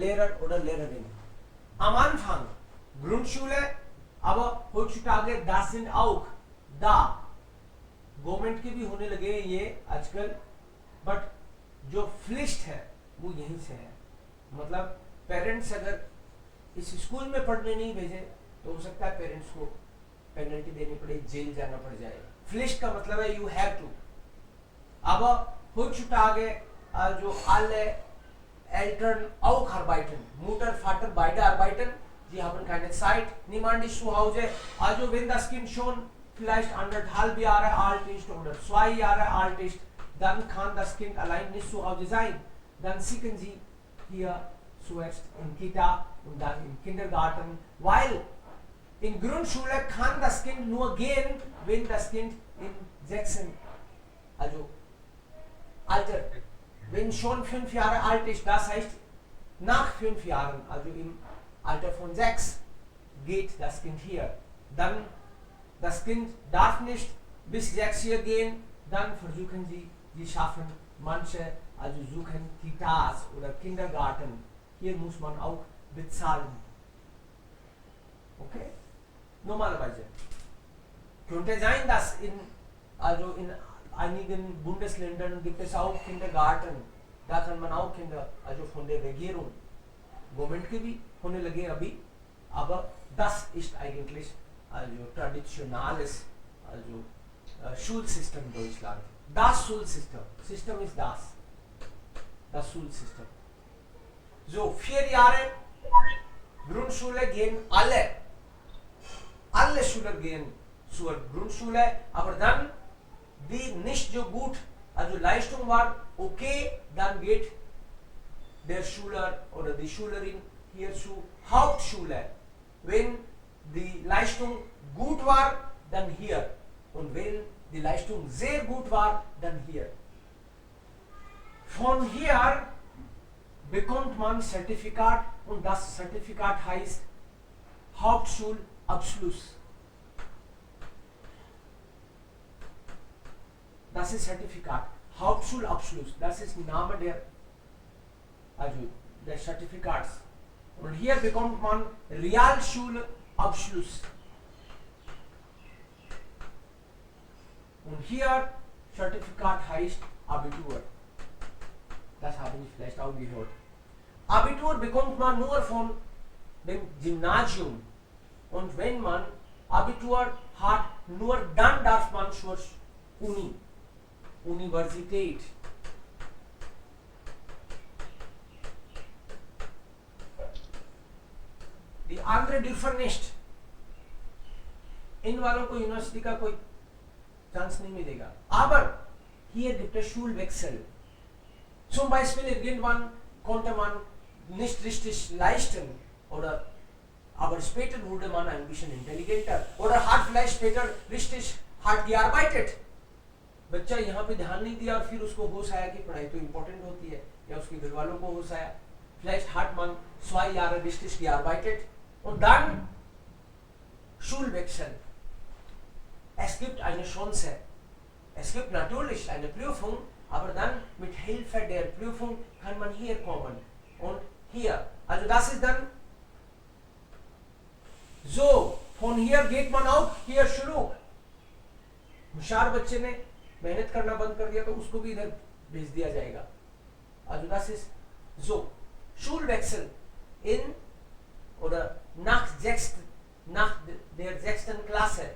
Lehrer oder Lehrerin. Am Anfang Grundschule, aber heutzutage das sind auch da. Government के भी होने लगे ये आजकल, बट जो फ्लिस्ट है वो यहीं से है. मतलब पेरेंट्स अगर इस स्कूल में पढ़ने नहीं भेजे तो हो सकता है पेरेंट्स को पेनल्टी देनी पड़े, जेल जाना पड़ जाए. फ्लिस्ट का मतलब है यू हैव टू. अब heutzutage also alle Eltern auch arbeiten. Mutter, Vater beide arbeiten. Sie haben keine Zeit. Niemand ist zu Hause. Also wenn das Kind schon vielleicht 1,5 Jahre alt ist oder 2 Jahre alt ist, dann kann das Kind allein nicht zu Hause sein. Dann schicken Sie hier zuerst in Kita und dann im Kindergarten, weil in Grundschule kann das Kind nur gehen, wenn das Kind in 6. also Alter, wenn schon 5 Jahre alt ist, das heißt nach 5 Jahren, also im Alter von 6, geht das Kind hier. Dann, das Kind darf nicht bis 6 hier gehen, dann versuchen sie schaffen manche, also suchen Kitas oder Kindergarten. Hier muss man auch bezahlen. Okay? Normalerweise. Könnte sein, dass in einigen Bundesländern gibt es auch Kindergarten. Da kann man auch Kinder, also von der Regierung, Government के भी होने लगे अभी. Aber das ist eigentlich also traditionelles also Schulsystem Deutschland. Das Schulsystem. System ist das. Das Schulsystem. So 4 Jahre Grundschule gehen alle. Alle Schüler gehen zur Grundschule, aber dann die nicht so gut, also Leistung war okay, dann geht der Schüler oder die Schülerin hier zur Hauptschule. Wenn die Leistung gut war, dann hier. Und wenn die Leistung sehr gut war, dann hier. Von hier bekommt man Zertifikat und das Zertifikat heißt Hauptschulabschluss. Das ist Zertifikat. Hauptschulabschluss, das ist der Name des Zertifikats. Und hier bekommt man Realschulabschluss. Und hier Zertifikat heißt Abitur. Das haben Sie vielleicht auch gehört. Abitur bekommt man nur von dem Gymnasium. Und wenn man Abitur hat, nur dann darf man zur Universität. Die andere dürfen nicht. इन वालों को university का कोई chance नहीं मिलेगा. Aber hier gibt es Schulwechsel. Zum Beispiel irgendwann konnte man nicht richtig leisten oder aber später wurde man ein bisschen intelligenter oder hat vielleicht später richtig hart gearbeitet. बच्चा यहाँ पे ध्यान नहीं दिया और फिर उसको होश आया कि पढ़ाई तो इम्पोर्टेंट होती है, या उसके घर वालों को होश आया. Vielleicht hat man 2 Jahre richtig gearbeitet und dann Schulwechsel. Es gibt eine Chance. Es gibt natürlich eine Prüfung, aber dann mit Hilfe der Prüfung kann man hier kommen und hier. Also das ist dann so. Von hier geht man auch hier शुरू. होशियार बच्चे ने मेहनत करना बंद कर दिया तो उसको भी इधर भेज दिया जाएगा. Also das ist so. Schulwechsel in oder nach der 6. Klasse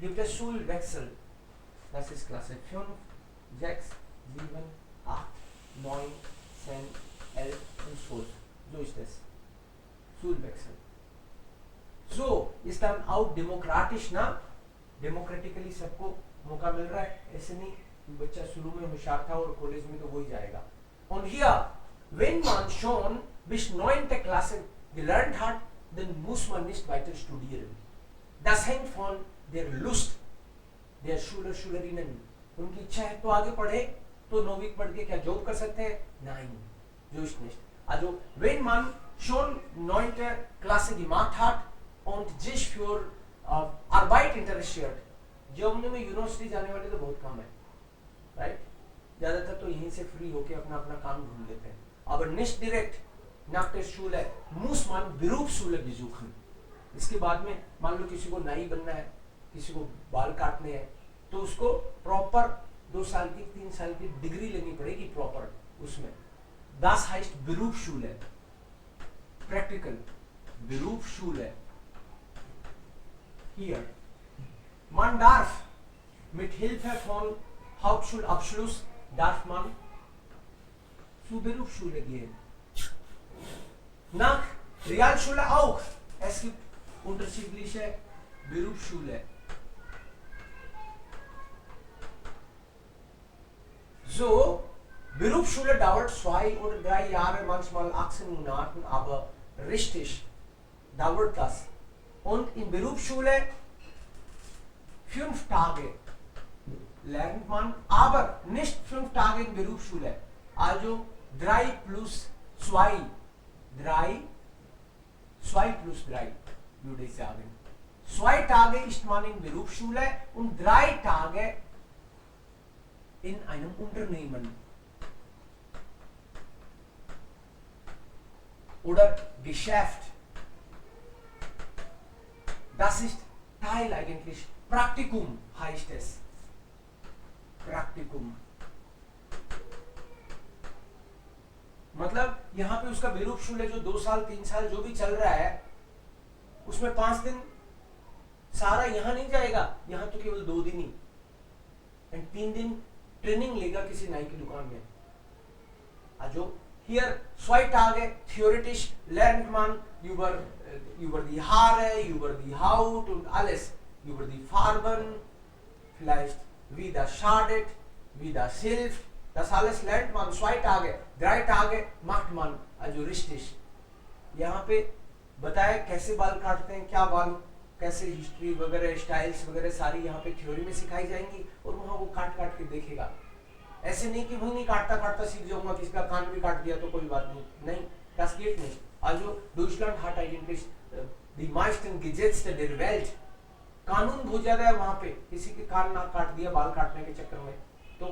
gibt es Schulwechsel. Das ist Klasse 5, 6, 7, 8, 9, 10, 11 und 12. So ist es. Schulwechsel. So ist dann auch demokratisch, ना? डेमोक्रेटिकली सबको मौका मिल रहा है. ऐसे नहीं बच्चा शुरू में होशियार था और कॉलेज में तो वही जाएगा. Und hier, wenn man schon bis 9. Klasse gelernt hat, dann muss man nicht weiter studieren. Das hängt von der Lust der Schüler, Schülerinnen. उनकी इच्छा है तो आगे पढ़े, तो 9वीं पढ़ के क्या जॉब कर सकते हैं? Nein, so ist nicht. Also wenn man schon 9. Klasse gemacht hat und sich für Arbeit interessiert, Germany में यूनिवर्सिटी जाने वाले तो बहुत कम है, राइट? ज्यादातर तो यहीं से फ्री होके अपना अपना काम ढूंढ लेते हैं. Aber nicht direkt nach der Schule muss man Berufsschule besuchen. इसके बाद में मान लो किसी को नाई बनना है, किसी को बाल काटने हैं, तो उसको प्रॉपर 2 साल की 3 साल की डिग्री लेनी पड़ेगी प्रॉपर उसमें. Das heißt Berufsschule. Practical. Berufsschule. Hier. Man darf mit Hilfe von Hauptschulabschluss darf man zur Berufsschule gehen. Nach Realschule auch. Es gibt unterschiedliche Berufsschule. So, Berufsschule dauert 2 oder 3 Jahre, manchmal 18 Monaten, aber richtig dauert das. Und in Berufsschule 5 Tage lernt man, aber nicht 5 Tage in Berufsschule. Also 3 plus 2. 2 plus 3 würde ich sagen. 2 Tage ist man in Berufsschule und 3 Tage in einem Unternehmen. Oder Geschäft. Das ist Teil eigentlich. Praktikum heißt es. Praktikum. मतलब यहाँ पे उसका Berufsschule जो 2 साल 3 साल जो भी चल रहा है, उसमें 5 दिन सारा यहाँ नहीं जाएगा, यहाँ तो केवल 2 दिन ही, एंड 3 दिन ट्रेनिंग लेगा किसी नाई की दुकान में. Also hier 2 Tage theoretisch lernt man über die Haare, über die Haut und alles, über die Farben, vielleicht wie das schadet, wie das hilft, das alles lernt man 2 Tage, 3 Tage macht man, also richtig. यहाँ पे बताया कैसे बाल काटते हैं, क्या बाल, कैसे हिस्ट्री वगैरह स्टाइल्स वगैरह सारी यहाँ पे थ्योरी में सिखाई जाएंगी, और वहाँ वो काट काट के देखेगा. ऐसे नहीं कि वही काटता काटता सीख जाऊंगा, किसका कान भी काट दिया तो कोई बात नहीं, das geht nicht. Also Deutschland hat eigentlich die meisten Gesetze der Welt. कानून बहुत ज्यादा है वहाँ पे, किसी के कान ना काट दिया बाल काटने के चक्कर में तो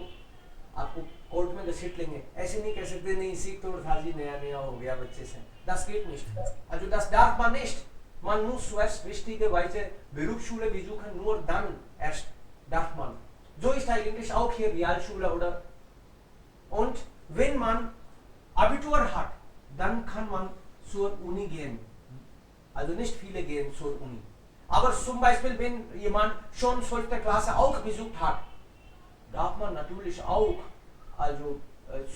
आपको कोर्ट में घसीट लेंगे. ऐसे नहीं कह सकते नहीं सीख तो था जी, नया नया हो गया बच्चे से. Das geht nicht. Also das darf man nicht. Man muss zuerst richtige Weise Berufsschule besuchen, nur dann erst darf man. So ist eigentlich auch hier Realschule, oder? Und wenn man Abitur hat, dann kann man zur Uni gehen. Also nicht viele gehen zur Uni. Aber zum Beispiel, wenn jemand schon 12. Klasse auch besucht hat, darf man natürlich auch also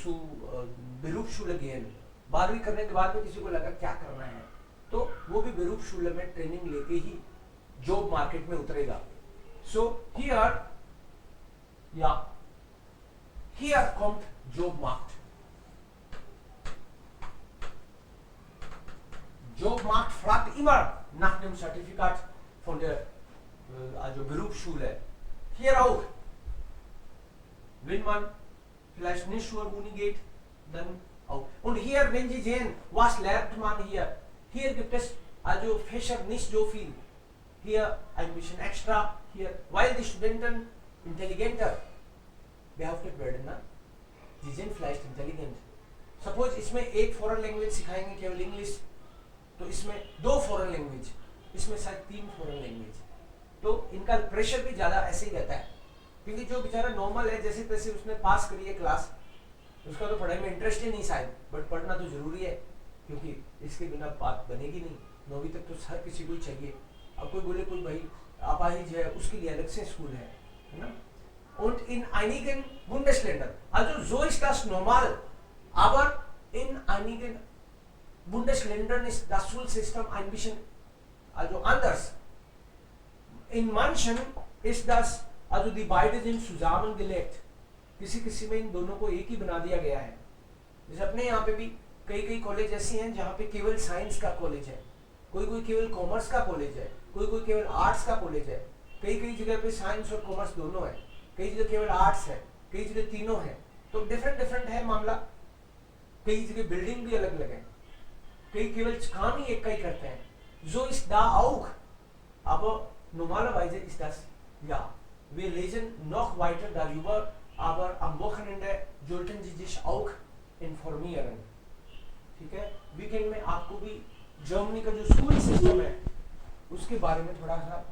zu Berufsschule gehen. 12वीं करने के बाद में किसी को लगा क्या करना है, तो वो भी Berufsschule में ट्रेनिंग लेके ही जॉब मार्केट में उतरेगा. So here, ja, hier kommt Jobmarkt. Jobmarkt fragt immer nach dem Zertifikat von der also Berufsschule. Hier auch. Wenn man vielleicht nicht zur Uni geht, dann auch. Und hier, wenn Sie sehen, was lernt man hier? Hier gibt es also Fächer nicht so viel. Hier ein bisschen extra, hier, weil die Studenten intelligenter behauptet werden, ना? Sie sind vielleicht intelligent. Suppose इसमें एक foreign language सिखाएंगे केवल English, तो इसमें 2 foreign language, इसमें शायद 3 foreign language, तो इनका प्रेशर भी ज़्यादा ऐसे ही रहता है, क्योंकि जो बेचारा नॉर्मल है जैसे तैसे उसने पास करी है क्लास, उसका तो पढ़ाई में इंटरेस्ट ही नहीं शायद, बट पढ़ना तो जरूरी है क्योंकि इसके बिना बात बनेगी नहीं. 9वीं तक तो हर किसी को ही चाहिए. अब कोई बोले कोई भाई अपाहिज है, उसके लिए अलग से स्कूल है ना. Und in einigen Bundesländern, also so ist das normal, aber in einigen Bundesländern ist das Schulsystem ein bisschen also anders. In manchen ist das also die beiden sind zusammengelegt. किसी किसी में इन दोनों को एक ही बना दिया गया है. जैसे अपने यहाँ पे भी कई कई कॉलेज ऐसे हैं जहाँ पे केवल साइंस का कॉलेज है, कोई कोई केवल कॉमर्स का कॉलेज है, कोई कोई केवल आर्ट्स का कॉलेज है, कई कई जगह पे साइंस और कॉमर्स दोनों है, कई जगह केवल आर्ट्स है, कई जगह तीनों है. तो डिफरेंट डिफरेंट है मामला. कई जगह बिल्डिंग भी अलग अलग है, कई केवल काम ही एक का ही करते हैं. So ist da auch, aber normalerweise ist das ja. Wir lesen noch weiter darüber, aber am Wochenende sollten Sie sich auch informieren. ठीक है, वीकेंड में आपको भी जर्मनी का जो स्कूल सिस्टम है उसके बारे में थोड़ा सा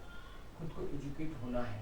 खुद को एजुकेट होना है।